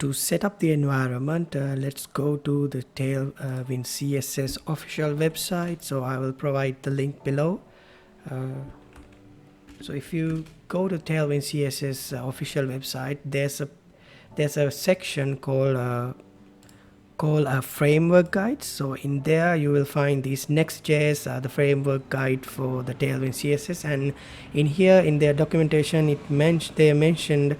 to set up the environment, let's go to the Tailwind CSS official website. So I will provide the link below. So if you go to Tailwind CSS official website, there's a section called a framework guide. So in there you will find this next.js, the framework guide for the Tailwind CSS, and in here in their documentation they mentioned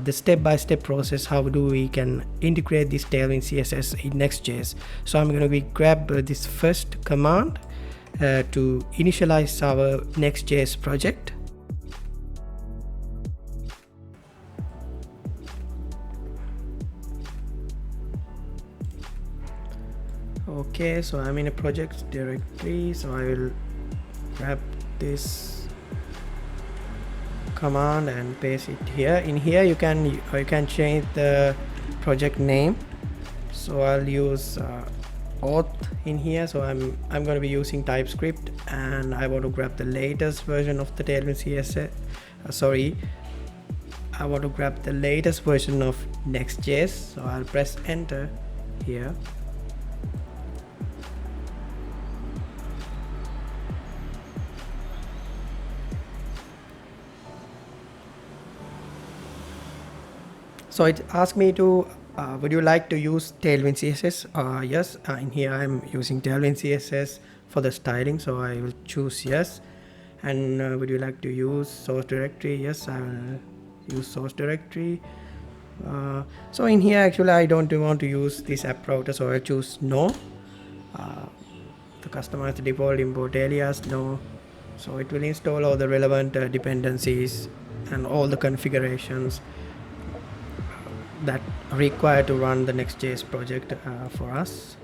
the step-by-step process how we can integrate this Tailwind CSS in next.js. So I'm going to grab this first command to initialize our next.js project. Okay, so I'm in a project directory, so I will grab this command and paste it here. In here you can change the project name, so I'll use auth in here. So I'm going to be using TypeScript, and I want to grab the latest version of the Tailwind CSS. I want to grab the latest version of next.js, so I'll press enter here. So it asked me to, would you like to use Tailwind CSS? Yes, in here I'm using Tailwind CSS for the styling, so I will choose yes. And would you like to use source directory? Yes, I will use source directory. So in here actually I don't want to use this app router, so I'll choose no. The customize the default import alias, no. So it will install all the relevant dependencies and all the configurations that are required to run the next.js project for us.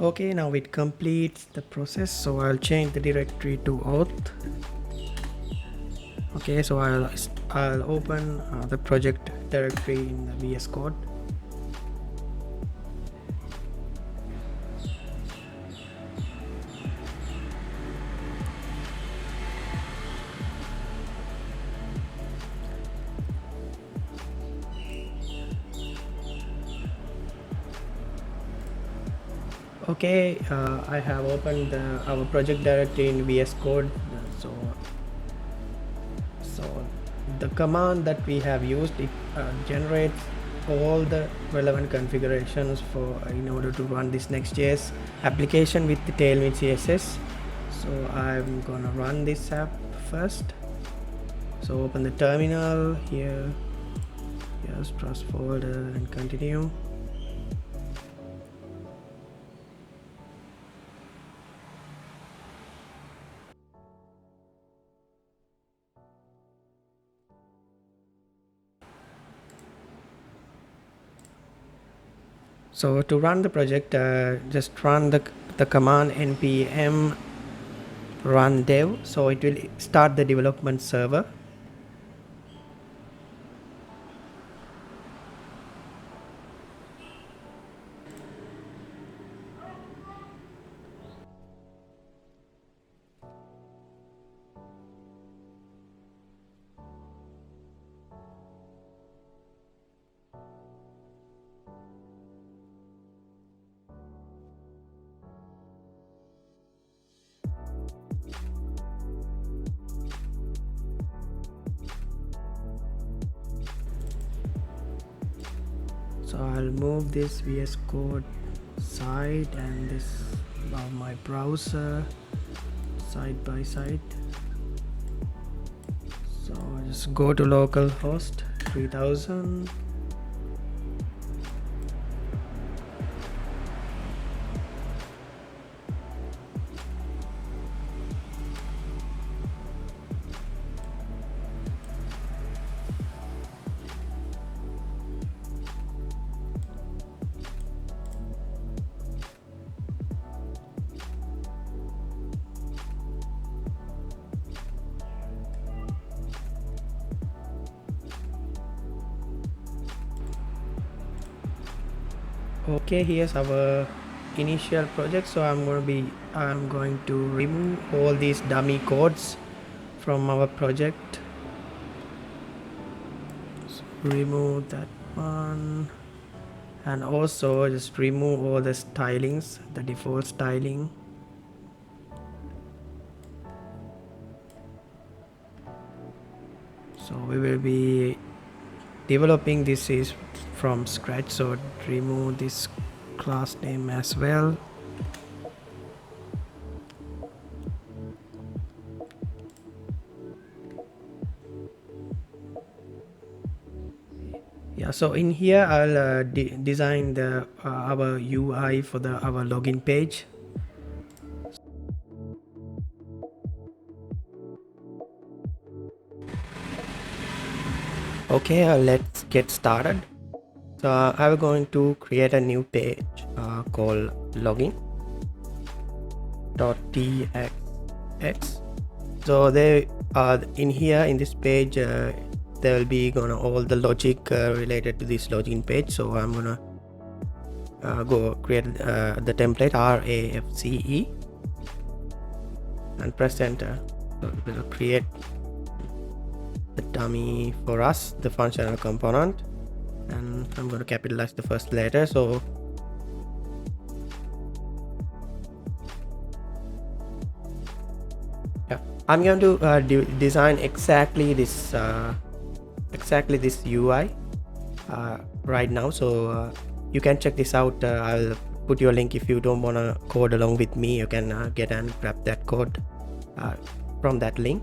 Okay, now it completes the process, so I'll change the directory to auth. Okay, so I'll open the project directory in the VS Code. Okay, I have opened our project directory in VS Code. So the command that we have used, it generates all the relevant configurations in order to run this next.js application with the Tailwind CSS. So I'm gonna run this app first. So open the terminal here, yes, trust folder, and continue. So to run the project, just run the command npm run dev. So it will start the development server. So I'll move this VS Code side and this my browser side by side. So just go to localhost 3000. Okay, here's our initial project. So I'm going to remove all these dummy codes from our project. So remove that one, and also just remove all the stylings, the default styling. So we will be developing this is from scratch, so remove this class name as well. Yeah, so in here I'll design the our UI for our login page. Okay, let's get started. So I'm going to create a new page called login.txx. So there in here in this page there will be all the logic related to this login page. So I'm gonna go create the template RAFCE and press enter. So it will create the dummy for us, the functional component, and I'm going to capitalize the first letter. So yeah, I'm going to design exactly this UI right now. So you can check this out. I'll put your link. If you don't want to code along with me, you can get and grab that code from that link.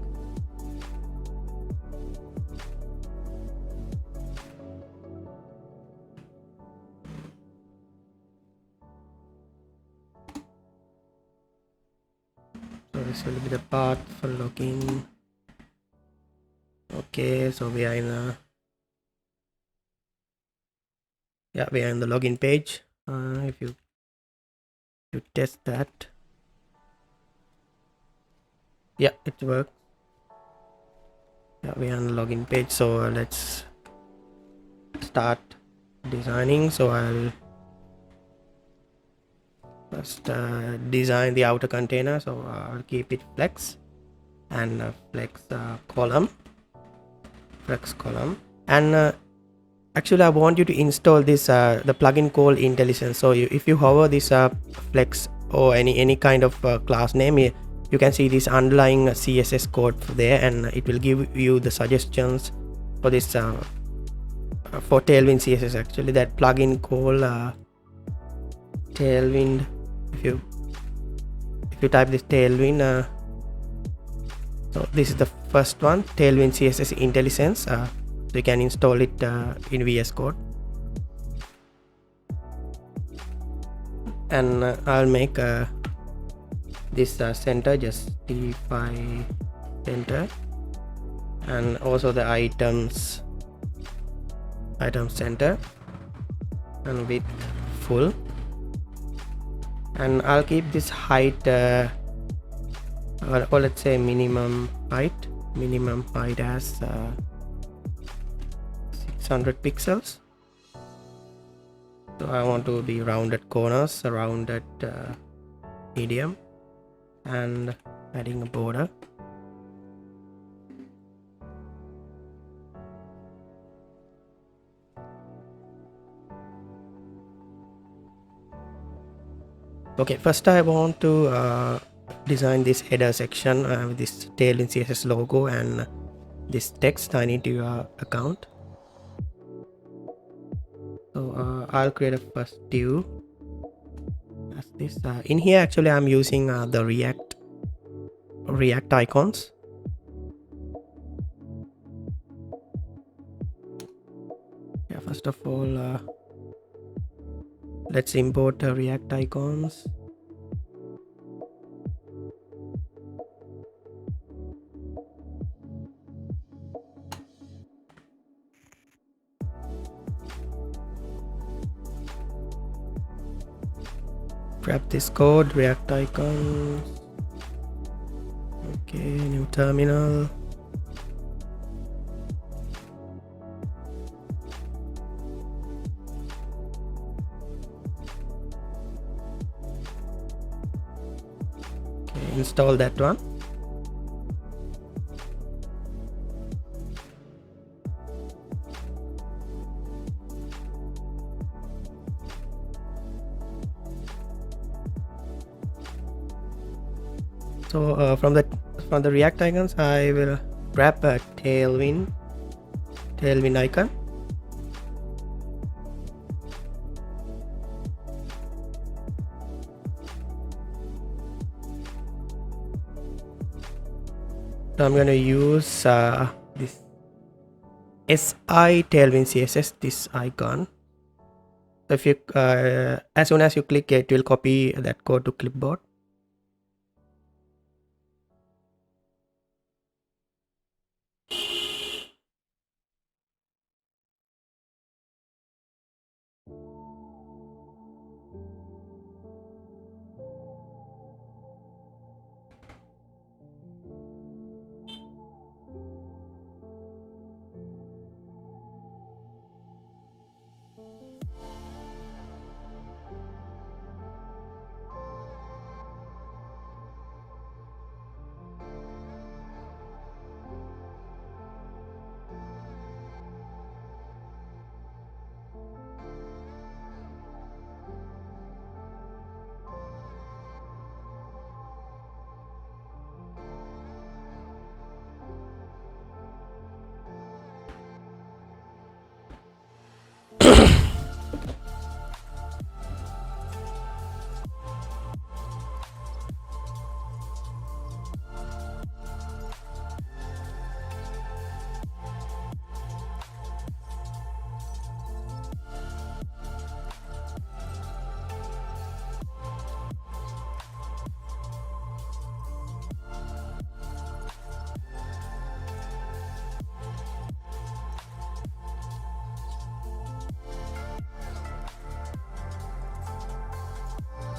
So this will be the path for login. Okay, so we are in we are in the login page. If you test that, yeah, it worked. Yeah, we are on the login page. So let's start designing. So I'll first design the outer container. So I'll keep it flex and flex column, and actually I want you to install this the plugin called IntelliSense. So if you hover this flex or any kind of class name, you can see this underlying CSS code there, and it will give you the suggestions for this for Tailwind CSS. Actually that plugin called Tailwind. If you type this Tailwind, so this is the first one, Tailwind CSS IntelliSense. So you can install it in VS Code, and I'll make this center, just define center, and also the items center, and width full, and I'll keep this height or let's say minimum height as 600 pixels. So I want to be rounded corners, rounded medium, and adding a border. Okay, first I want to design this header section with this Tailwind CSS logo and this text. I need to account. So I'll create a first div as this. In here actually I'm using the React icons. Yeah, first of all let's import React icons. Grab this code, React icons. Okay, new terminal. install that one. So from the React icons, I will grab a Tailwind icon. So I'm going to use this SI Tailwind CSS, this icon. So if you as soon as you click it, will copy that code to clipboard.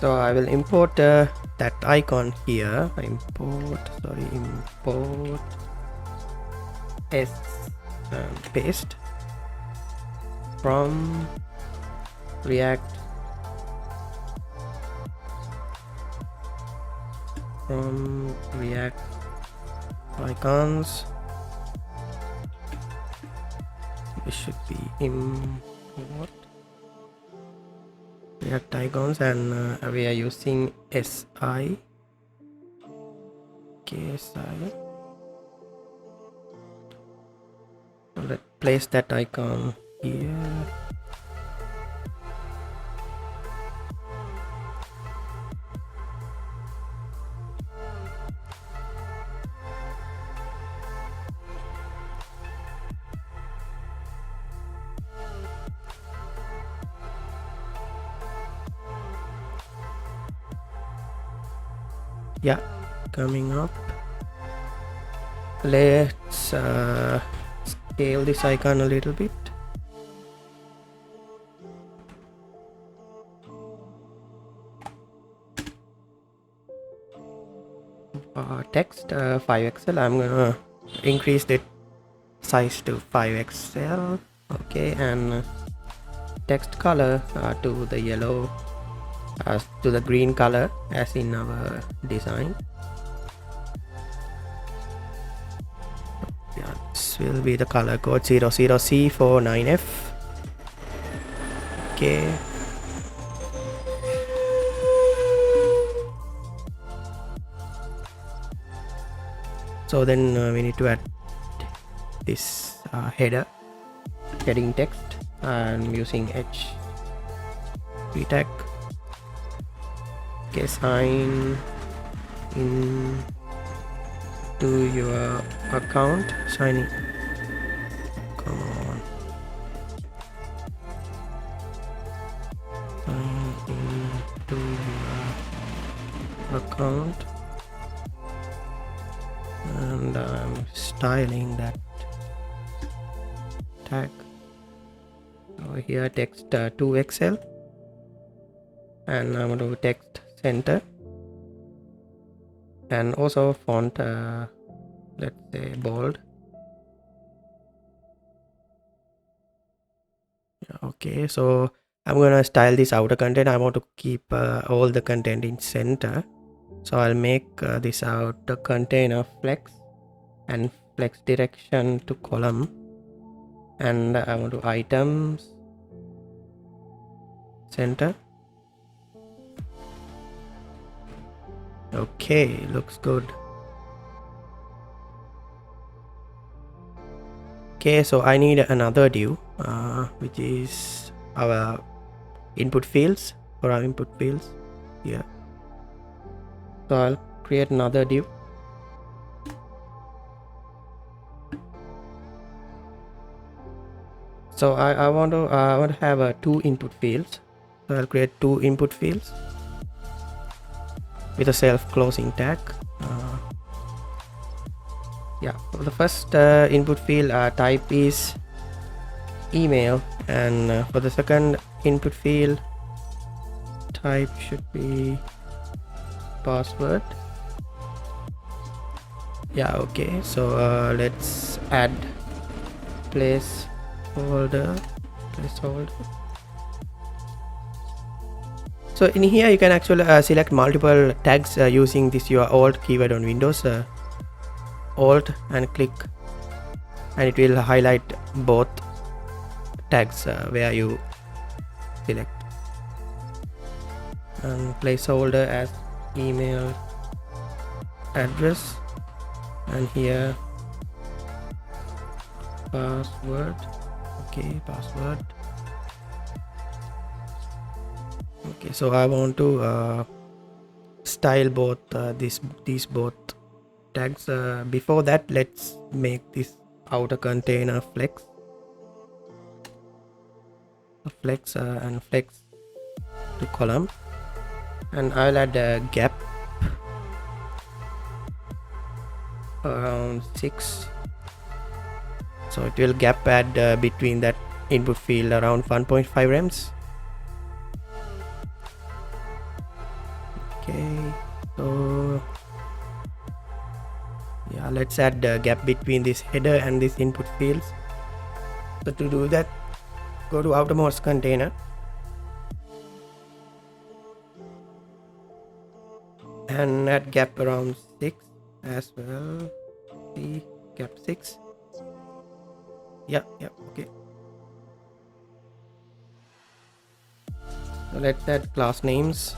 So I will import that icon here. Import s paste from React icons. It should be import React icons, and we are using SI. KSI. So let's place that icon here. Yeah, coming up. Let's scale this icon a little bit. Text 5XL. I'm gonna increase the size to 5XL. Okay, and text color to the yellow, to the green color as in our design. Yeah, this will be the color code 00C49F. Okay. So then we need to add this heading text. I'm using h tag. Okay, sign in to your account. Sign in. Come on. Sign in to your account. And I'm styling that tag. Over here, text 2XL, and I'm going to text center, and also font, let's say bold. Okay, so I'm gonna style this outer content. I want to keep all the content in center. So I'll make this out the container flex and flex direction to column, and I want to items center. Okay, looks good. Okay, so I need another div which is our input fields, for our input fields here. So I'll create another div. So I want to have two input fields. So I'll create two input fields with a self-closing tag. Yeah, for the first input field type is email, and for the second input field type should be password. Yeah, okay, so let's add placeholder. So in here you can actually select multiple tags using this your alt keyword on Windows. Alt and click, and it will highlight both tags where you select, and placeholder as email address, and here password. Okay, password. Okay, so I want to style both these both tags. Before that, let's make this outer container flex and flex to column, and I'll add a gap around 6, so it will gap add between that input field around 1.5 rems. Okay, so yeah, let's add the gap between this header and this input fields. So to do that, go to outermost container and add gap around 6 as well. See, gap 6. Yeah, okay. So let's add class names,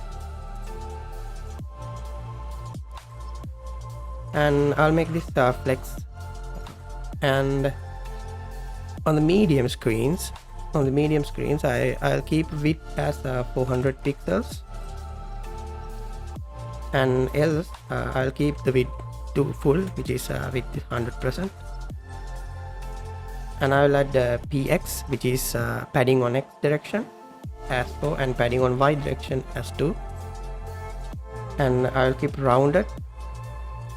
and I'll make this flex, and on the medium screens I'll keep width as 400 pixels, and else I'll keep the width to full, which is width 100%, and I'll add px, which is padding on x direction as 4 and padding on y direction as 2, and I'll keep rounded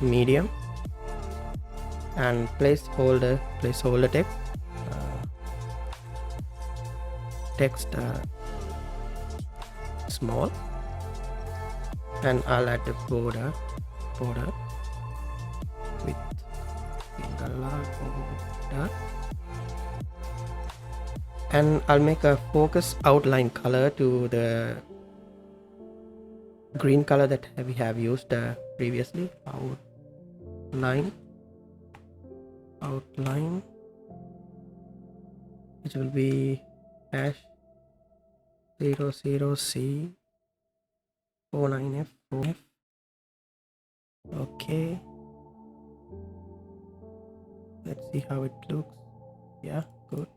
medium, and placeholder text small, and I'll add the border with single border, and I'll make a focus outline color to the green color that we have used previously. Outline, which will be #00C 49F4F. Okay, let's see how it looks. Yeah, good.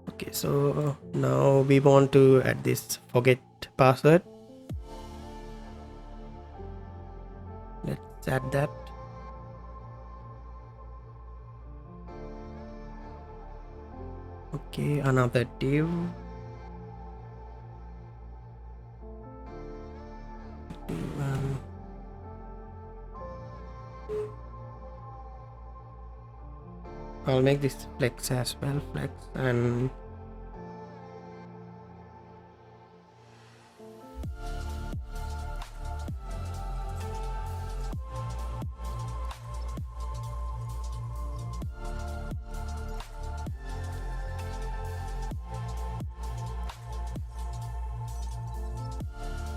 Okay, so now we want to add this forget password. Let's add that. Okay, another div. I'll make this flex as well, flex, and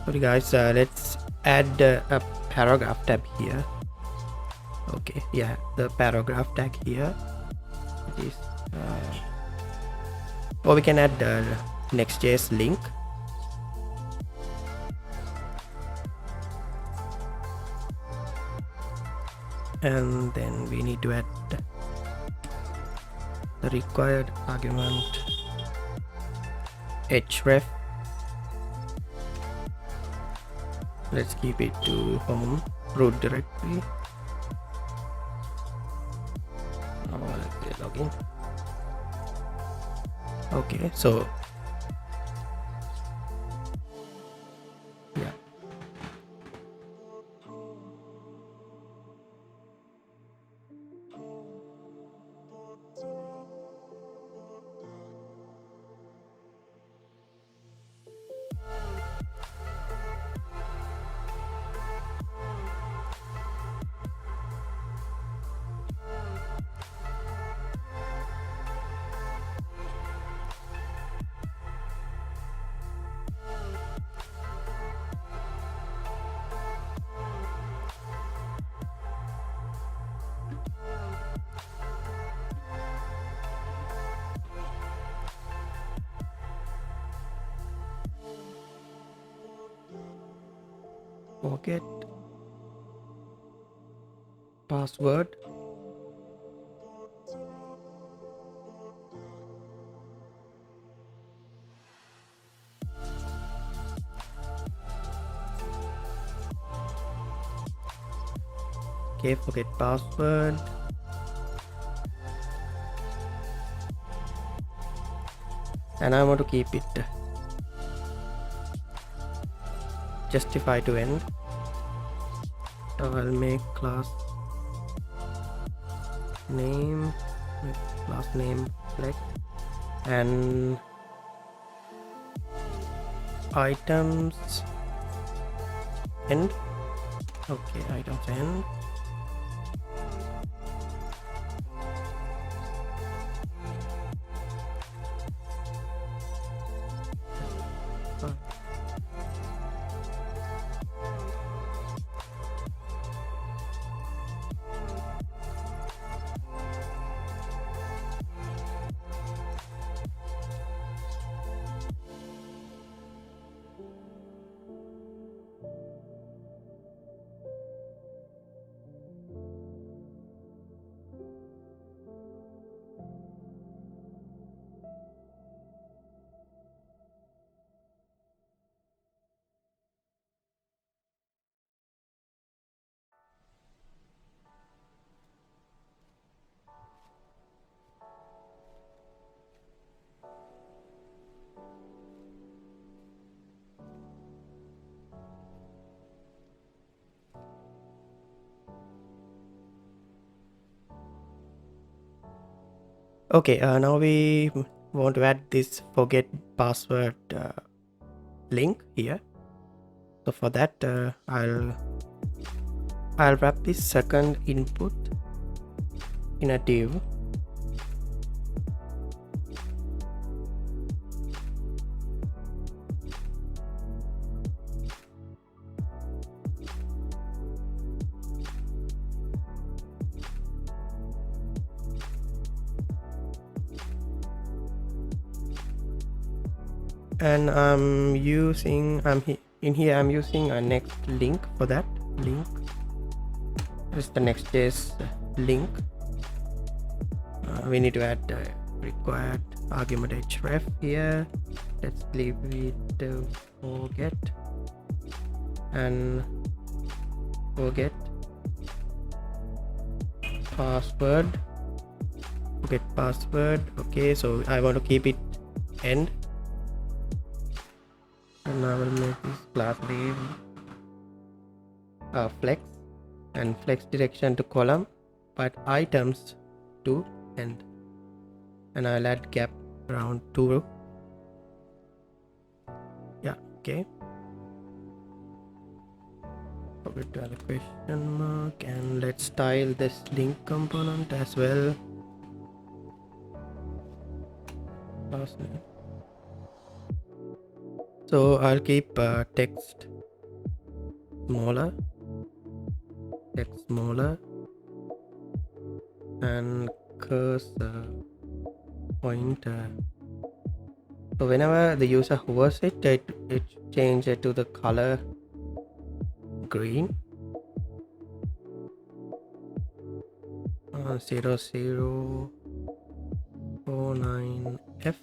Sorry guys, let's add a paragraph tab here. Okay, yeah, the paragraph tag here is or we can add the next.js link. And then we need to add the required argument href. Let's keep it to home root directory. Let's login. Okay, so yeah, forget password. Okay, forget password. And I want to keep it justify to end. So I'll make class name, flex, and items end. Okay, items end. Okay, now we want to add this forget password link here. So for that, I'll wrap this second input in a div. And I'm using in here I'm using a next link for that link. This is the next.js link. We need to add the required argument href here. Let's leave it to forget and forget password. Forget password. Okay, so I want to keep it end. And I will make this class name flex and flex direction to column, but items to end. And I'll add gap around 2. Yeah, okay. Forget to add a question mark, and let's style this link component as well. Last name. So I'll keep text smaller, text smaller, and cursor pointer. So whenever the user hovers it, it changes it to the color green. 0049F.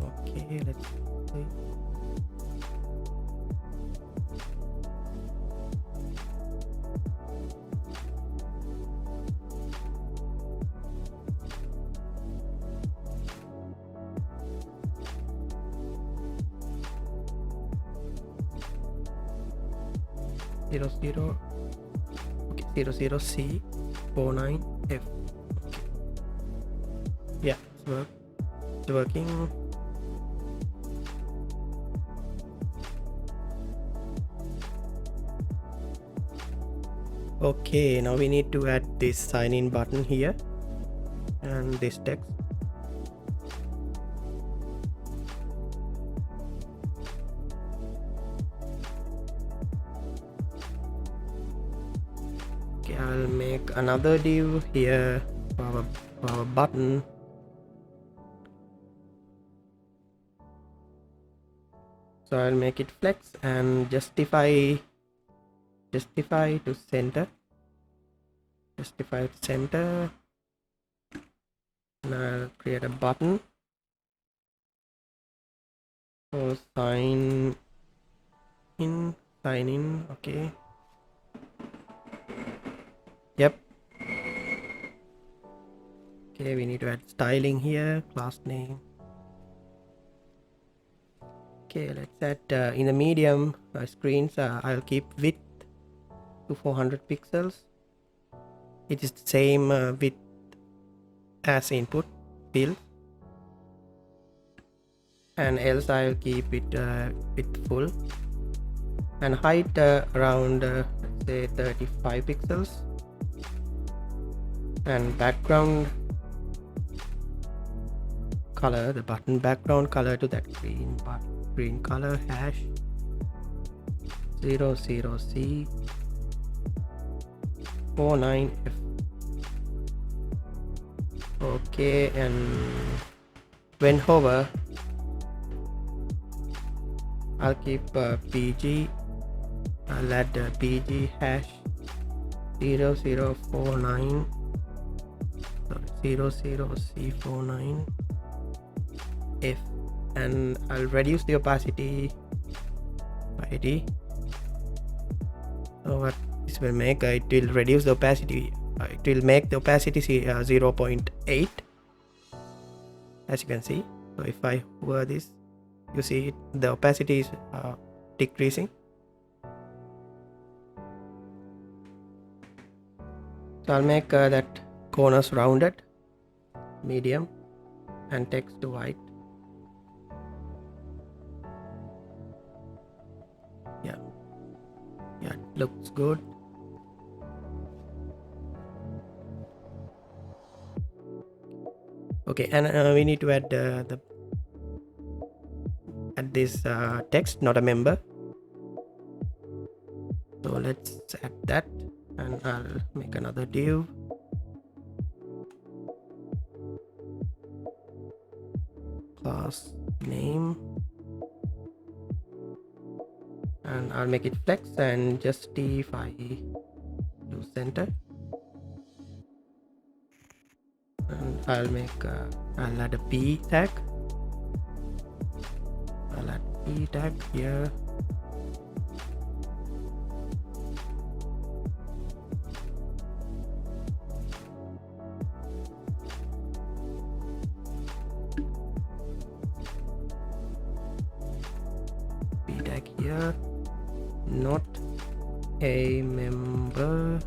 Okay, let's see. Okay, 00C49F. Okay. Yeah, it's working. Okay, now we need to add this sign in button here and this text. Okay, I'll make another div here for our button. So I'll make it flex and justify to center. Justify to center. And I'll create a button for sign in. Okay. Yep. Okay, we need to add styling here, class name. Okay, let's add in the medium screens. I'll keep width to 400 pixels. It is the same width as input field, and else I'll keep it width full, and height around let's say 35 pixels, and background color, the button background color to that green color hash 00C49F. Okay, and when hover, I'll keep PG. I'll add PG hash 0049 00C49F, and I'll reduce the opacity by D. So what this will make, it will reduce the opacity. It will make the opacity 0.8, as you can see. So if I hover this, you see the opacity is decreasing. So I'll make that corners rounded, medium, and text to white. Yeah, it looks good. Okay, and we need to add this text, not a member. So let's add that, and I'll make another div. Class name, and I'll make it flex and justify to center. And I'll add a P tag. I'll add P tag here. P tag here. Not a member.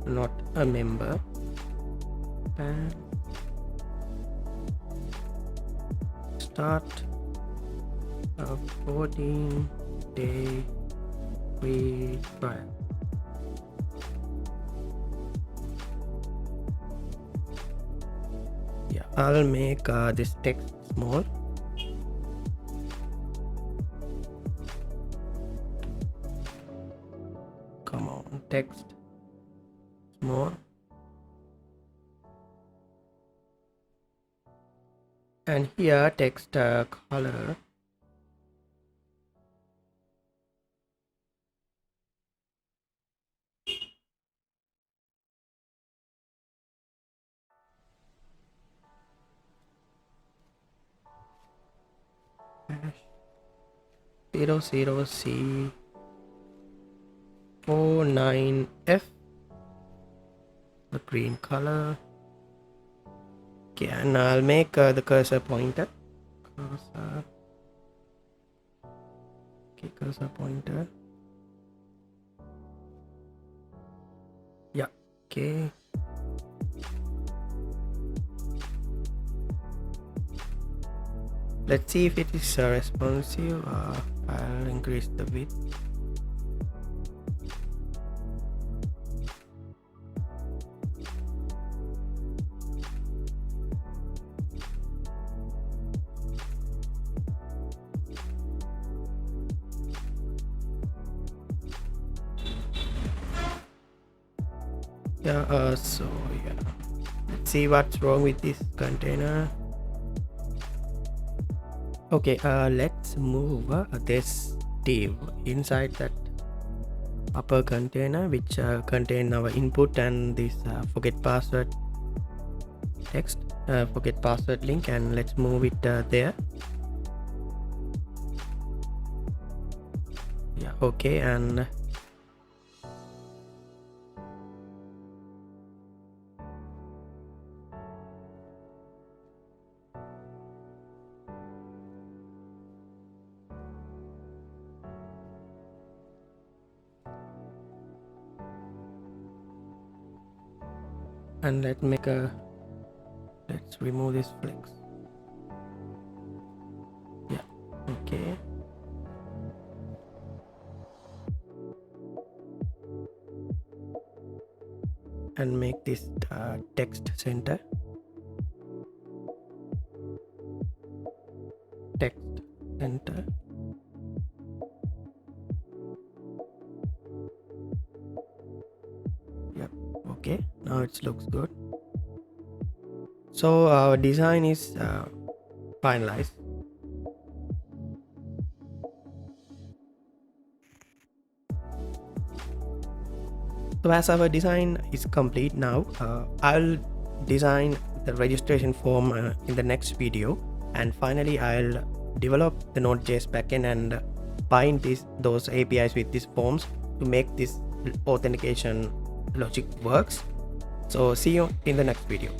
Not a member, and start a 14-day free trial. Yeah, I'll make this text small. come on, text more, and here text color, .00C49F, the green color. Okay, and I'll make the cursor pointer. Cursor pointer. Yeah, okay. Let's see if it is responsive. I'll increase the width. Yeah, so yeah, let's see what's wrong with this container. Okay, let's move this div inside that upper container, which contain our input and this forget password text, forget password link, and let's move it there. Yeah, okay, and let's remove this flex. Yeah, okay. And make this text center. Text center. Yep, okay, now it looks good. So our design is finalized. So as our design is complete now, I'll design the registration form in the next video, and finally I'll develop the Node.js backend and bind those APIs with these forms to make this authentication logic works. So see you in the next video.